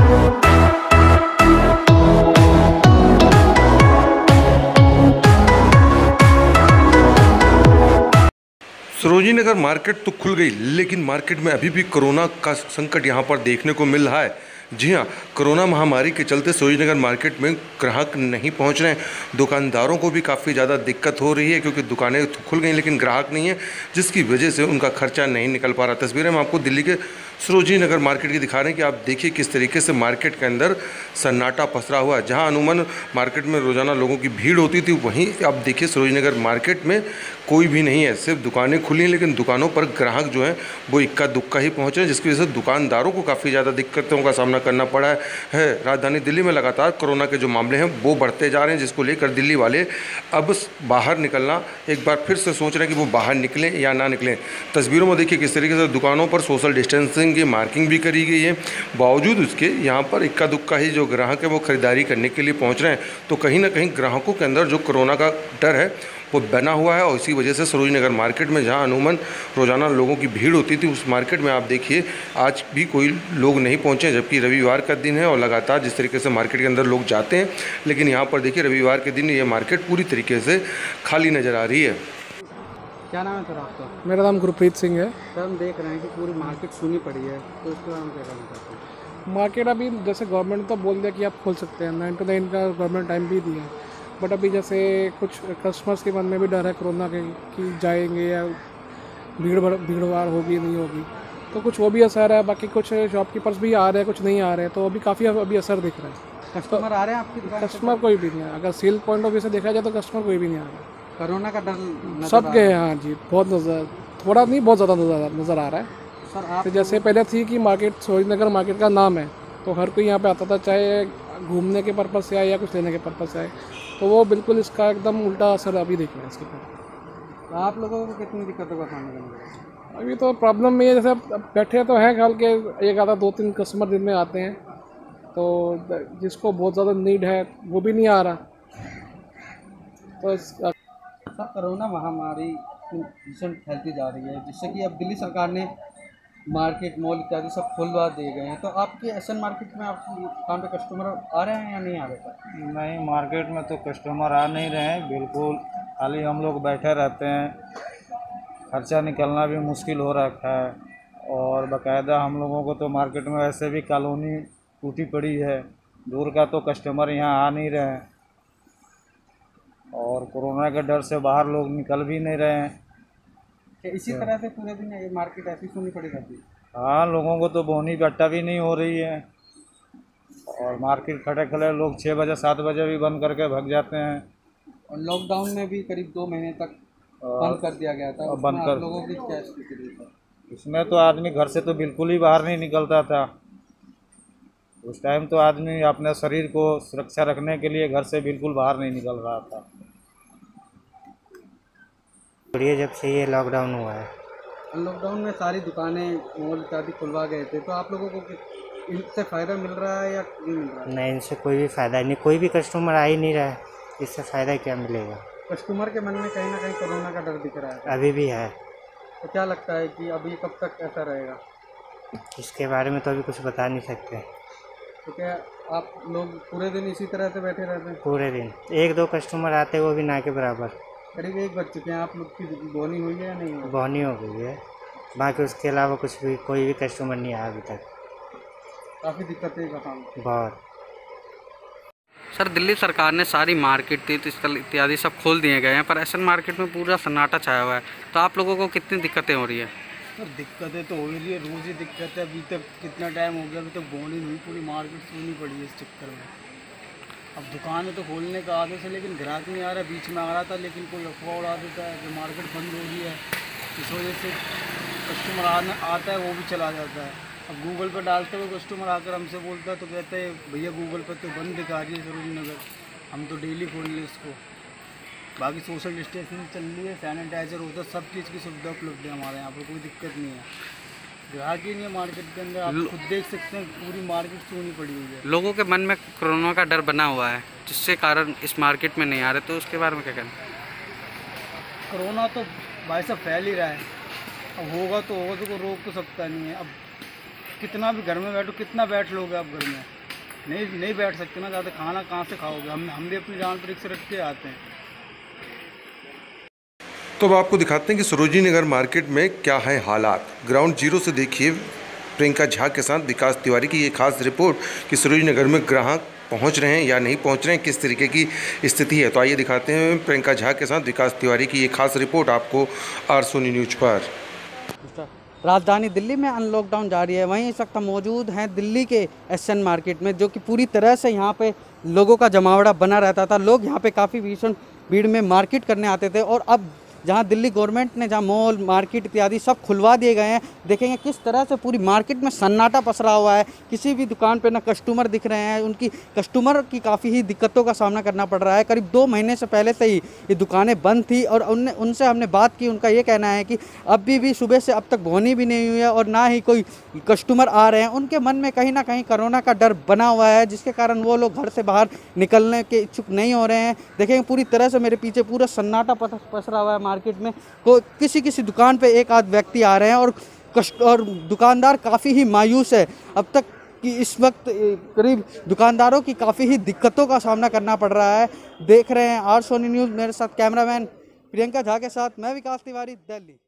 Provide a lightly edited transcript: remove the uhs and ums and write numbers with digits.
सरोजिनी नगर market तो खुल गई, लेकिन मार्केट में अभी भी कोरोना का संकट यहाँ पर देखने को मिल रहा है। जी हाँ, कोरोना महामारी के चलते सरोजिनी नगर मार्केट में ग्राहक नहीं पहुँच रहे हैं। दुकानदारों को भी काफ़ी ज़्यादा दिक्कत हो रही है, क्योंकि दुकानें तो खुल गई लेकिन ग्राहक नहीं है, जिसकी वजह से उनका खर्चा नहीं निकल पा रहा। तस्वीरें हम आपको दिल्ली के सरोजिनी नगर मार्केट की दिखा रहे हैं कि आप देखिए किस तरीके से मार्केट के अंदर सन्नाटा पसरा हुआ है। जहाँ अनुमान मार्केट में रोज़ाना लोगों की भीड़ होती थी, वहीं आप देखिए सरोजिनी नगर मार्केट में कोई भी नहीं है। सिर्फ दुकानें खुली हैं, लेकिन दुकानों पर ग्राहक जो है वो इक्का दुक्का ही पहुँच रहे हैं, जिसकी वजह से दुकानदारों को काफ़ी ज़्यादा दिक्कतों का सामना करना पड़ा है। राजधानी दिल्ली में लगातार कोरोना के जो मामले हैं वो बढ़ते जा रहे हैं, जिसको लेकर दिल्ली वाले अब बाहर निकलना एक बार फिर से सोच रहे हैं कि वो बाहर निकलें या ना निकलें। तस्वीरों में देखिए किस तरीके से दुकानों पर सोशल डिस्टेंसिंग की मार्किंग भी करी गई है। बावजूद उसके यहाँ पर इक्का दुक्का ही जो ग्राहक है वो खरीदारी करने के लिए पहुँच रहे हैं। तो कहीं ना कहीं ग्राहकों के अंदर जो कोरोना का डर है वो बना हुआ है, और इसी वजह से सरोजिनी नगर मार्केट में जहां अमूमन रोज़ाना लोगों की भीड़ होती थी, उस मार्केट में आप देखिए आज भी कोई लोग नहीं पहुंचे, जबकि रविवार का दिन है और लगातार जिस तरीके से मार्केट के अंदर लोग जाते हैं, लेकिन यहां पर देखिए रविवार के दिन ये मार्केट पूरी तरीके से खाली नज़र आ रही है। क्या नाम है सर आपका? मेरा नाम गुरप्रीत सिंह है। सर हम देख रहे हैं कि पूरी मार्केट सुनी पड़ी है, तो इसके बारे में क्या कहना चाहते हैं? मार्केट अभी जैसे गवर्नमेंट तो बोल दिया कि आप खोल सकते हैं, 9 to 9 का गवर्नमेंट टाइम भी दिया है, बट अभी जैसे कुछ कस्टमर्स के मन में भी डर है कोरोना के कि जाएंगे या भीड़ भाड़ होगी नहीं होगी, तो कुछ वो भी असर है। बाकी कुछ शॉपकीपर्स भी आ रहे हैं, कुछ नहीं आ रहे हैं, तो अभी काफ़ी अभी असर दिख रहा है। कस्टमर आ रहे हैं आपकी दुकान? कस्टमर कोई भी नहीं है। अगर सेल पॉइंट ऑफ व्यू से देखा जाए तो कस्टमर कोई भी नहीं आ रहा। कोरोना का डर सब गए, हाँ जी, बहुत नज़र, थोड़ा नहीं बहुत ज़्यादा नज़र आ रहा है सर। आप तो जैसे पहले थी कि मार्केट सरोजिनी नगर मार्केट का नाम है, तो हर कोई यहाँ पे आता था, चाहे घूमने के पर्पज़ से आए या कुछ लेने के पर्पज़ से आए, तो वो बिल्कुल इसका एकदम उल्टा असर अभी देख रहे हैं इसके ऊपर। आप लोगों को कितनी दिक्कतों का सामना करना पड़ेगा? अभी तो प्रॉब्लम में जैसे बैठे तो हैं ख्याल के एक आधा 2-3 कस्टमर दिन में आते हैं, तो जिसको बहुत ज़्यादा नीड है वो भी नहीं आ रहा। तो सर कोरोना महामारी भीषण फैलती जा रही है, जिससे कि अब दिल्ली सरकार ने मार्केट मॉल इत्यादि सब खुलवा दिए गए हैं, तो आपके एसएन मार्केट में आपकी दुकान पे कस्टमर आ रहे हैं या नहीं आ रहे सर? नहीं, मार्केट में तो कस्टमर आ नहीं रहे हैं बिल्कुल, खाली हम लोग बैठे रहते हैं। खर्चा निकलना भी मुश्किल हो रखा है, और बाकायदा हम लोगों को तो मार्केट में वैसे भी कॉलोनी टूटी पड़ी है, दूर का तो कस्टमर यहाँ आ नहीं रहे हैं, और कोरोना के डर से बाहर लोग निकल भी नहीं रहे हैं। कि इसी तरह से पूरे दिन ये मार्केट ऐसी सुनी पड़ी रहती है? हाँ, लोगों को तो बोनी बट्टा भी नहीं हो रही है, और मार्केट खड़े खड़े लोग 6 बजे 7 बजे भी बंद करके भाग जाते हैं। और लॉकडाउन में भी करीब 2 महीने तक बंद कर दिया गया था, बंद कर, आप लोगों की क्या स्थिति रही थी? इसमें तो आदमी घर से तो बिल्कुल ही बाहर नहीं निकलता था। उस टाइम तो आदमी अपने शरीर को सुरक्षा रखने के लिए घर से बिल्कुल बाहर नहीं निकल रहा था। बढ़िया, जब से ये लॉकडाउन हुआ है। लॉकडाउन में सारी दुकानें मॉल इत्यादि खुलवा गए थे, तो आप लोगों को इनसे फ़ायदा मिल रहा है या नहीं मिल रहा है? नहीं, इनसे कोई भी फ़ायदा नहीं, कोई भी कस्टमर आ ही नहीं रहा है, इससे फ़ायदा क्या मिलेगा? कस्टमर के मन में कहीं ना कहीं कोरोना का डर दिख रहा है। अभी भी है। तो क्या लगता है कि अभी कब तक ऐसा रहेगा? इसके बारे में तो अभी कुछ बता नहीं सकते। तो क्या आप लोग पूरे दिन इसी तरह से बैठे रहते हैं? पूरे दिन 1-2 कस्टमर आते, वो भी ना के बराबर। करीब 1 बज चुके हैं, आप लोग की बोनी हुई है या नहीं हुई? बहनी हो गई है, बाकी उसके अलावा कुछ भी कोई भी कस्टमर नहीं आया अभी तक। काफ़ी दिक्कतें का सामना। बहुत। सर दिल्ली सरकार ने सारी मार्केट तीर्थ स्थल इत्यादि सब खोल दिए गए हैं, पर एसएन मार्केट में पूरा सन्नाटा छाया हुआ है, तो आप लोगों को कितनी दिक्कतें हो रही है? सर दिक्कतें तो हो रही है, रोज़ ही दिक्कत है। अभी तक कितना टाइम हो गया, अभी तक बोनी हुई, पूरी मार्केट सोनी पड़ी है इस चक्कर में। अब दुकानें तो खोलने का आदेश है, लेकिन ग्राहक नहीं आ रहा। बीच में आ रहा था, लेकिन कोई अफवाह उड़ा देता है कि मार्केट बंद हो रही है, इस वजह से कस्टमर आता है वो भी चला जाता है। अब गूगल पर डालते हुए कस्टमर आकर हमसे बोलता है तो कहते हैं भैया गूगल पर तो बंद दिखा रही है सरोजिनी नगर, हम तो डेली खोल लें इसको। बाकी सोशल डिस्टेंसिंग चल रही है, सैनिटाइजर होता है, सब चीज़ की सुविधा उपलब्ध है हमारे यहाँ पर, कोई दिक्कत नहीं है। ग्राहक ही नहीं है मार्केट के अंदर, आप खुद देख सकते हैं पूरी मार्केट सोनी पड़ी हुई है। लोगों के मन में कोरोना का डर बना हुआ है, जिससे कारण इस मार्केट में नहीं आ रहे, तो उसके बारे में क्या कहना? कोरोना तो भाई साहब फैल ही रहा है, अब होगा तो होगा, तो कोई रोक तो सकता नहीं है। अब कितना भी घर में बैठो, कितना बैठ लोगे आप घर में? नहीं बैठ सकते ना ज़्यादा, खाना कहाँ से खाओगे, हम भी अपनी जान पर रिस्क रख के आते हैं। तो अब आपको दिखाते हैं कि सरोजिनी नगर मार्केट में क्या है हालात। ग्राउंड जीरो से देखिए प्रियंका झा के साथ विकास तिवारी की ये खास रिपोर्ट कि सरोजिनी नगर में ग्राहक पहुंच रहे हैं या नहीं पहुंच रहे हैं, किस तरीके की स्थिति है। तो आइए दिखाते हैं प्रियंका झा के साथ विकास तिवारी की ये खास रिपोर्ट आपको आर सोनी न्यूज पर। राजधानी दिल्ली में अनलॉकडाउन जारी है। वहीं इस वक्त हम मौजूद हैं दिल्ली के एसएन मार्केट में, जो कि पूरी तरह से यहाँ पे लोगों का जमावड़ा बना रहता था। लोग यहाँ पे काफ़ी भीषण भीड़ में मार्केट करने आते थे, और अब जहाँ दिल्ली गवर्नमेंट ने जहाँ मॉल मार्केट इत्यादि सब खुलवा दिए गए हैं, देखेंगे किस तरह से पूरी मार्केट में सन्नाटा पसरा हुआ है। किसी भी दुकान पे ना कस्टमर दिख रहे हैं, उनकी कस्टमर की काफ़ी ही दिक्कतों का सामना करना पड़ रहा है। करीब 2 महीने से पहले से ही ये दुकानें बंद थी, और उनसे हमने बात की। उनका ये कहना है कि अभी भी सुबह से अब तक भोनी भी नहीं हुई है और ना ही कोई कस्टमर आ रहे हैं। उनके मन में कहीं ना कहीं कोरोना का डर बना हुआ है, जिसके कारण वो लोग घर से बाहर निकलने के इच्छुक नहीं हो रहे हैं। देखेंगे पूरी तरह से मेरे पीछे पूरा सन्नाटा पसरा हुआ है मार्केट में। किसी दुकान पे एक आध व्यक्ति आ रहे हैं, और दुकानदार काफ़ी ही मायूस है अब तक कि इस वक्त करीब दुकानदारों की काफ़ी ही दिक्कतों का सामना करना पड़ रहा है। देख रहे हैं आर सोनी न्यूज़, मेरे साथ कैमरामैन प्रियंका झा के साथ मैं विकास तिवारी, दिल्ली।